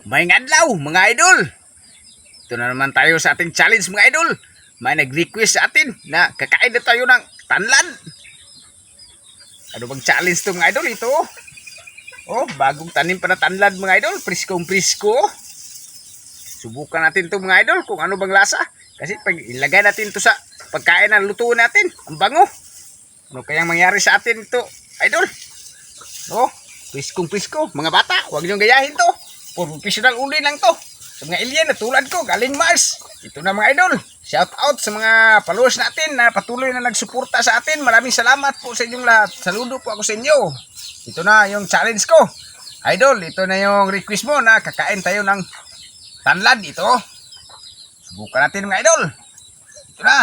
May adlaw mga idol. Ito na naman tayo sa ating challenge mga idol. May nag-request sa atin na kakain na tayo ng tanlan. Ano bang challenge to mga idol? Ito. Oh, bagong tanim pa na tanlan mga idol. Priskong prisko. Subukan natin to mga idol kung ano bang lasa. Kasi pag ilagay natin to sa pagkain na lutuin natin, ang bango. Ano kayang mangyari sa atin ito idol? Oh, priskong prisko. Mga bata, huwag niyong gayahin to. Professional uli lang to. Sa mga alien na tulad ko, galing Mars. Ito na mga idol. Shout out sa mga followers natin na patuloy na nagsuporta sa atin. Maraming salamat po sa inyong lahat. Saludo po ako sa inyo. Ito na yung challenge ko. Idol, ito na yung request mo na kakain tayo ng tanlad ito. Subukan natin mga idol. Ito na.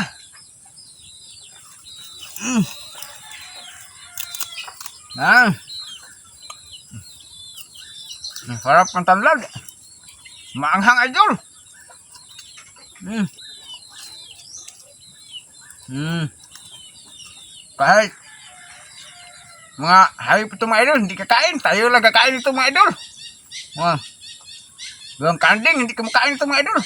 Harap ng tanlad. Maanghang idol. Kahit mga hayop ito mga idol, hindi kakain. Tayo lang kakain ito mga idol. Yung kanding, hindi kumakain ito mga idol.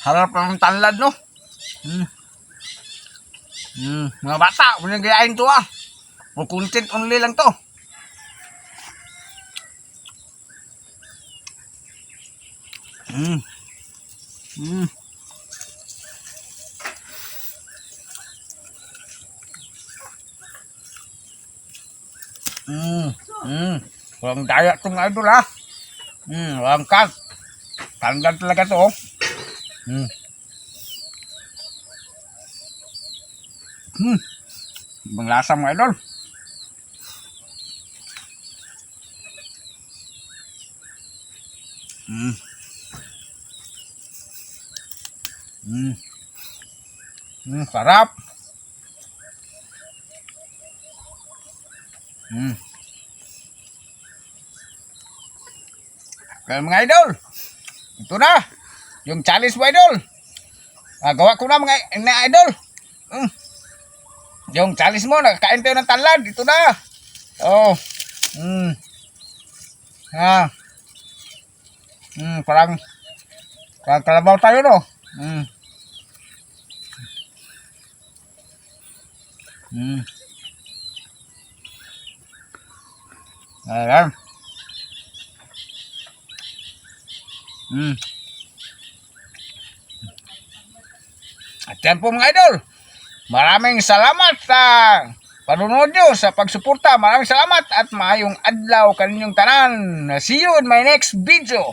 Harap ng tanlad no. Mga bata, huwag nang gayahin to ah. For content only lang to. Walang daya itong idol ha. Walang cut. Tanggad talaga to. Ibang lasa mga idol. Sarap. Kaya mga idol, ito na yung challenge mo idol. Gawa ko na mga idol. Yung challenge mo, nakakain tayo ng tanlad. Ito na. Oh. Parang kalabaw tayo no. Ayan. At yan po mga idol. Maraming salamat sa panunod nyo, sa pagsuporta. Maraming salamat at maayong adlaw kaninyong tanan. See you in my next video.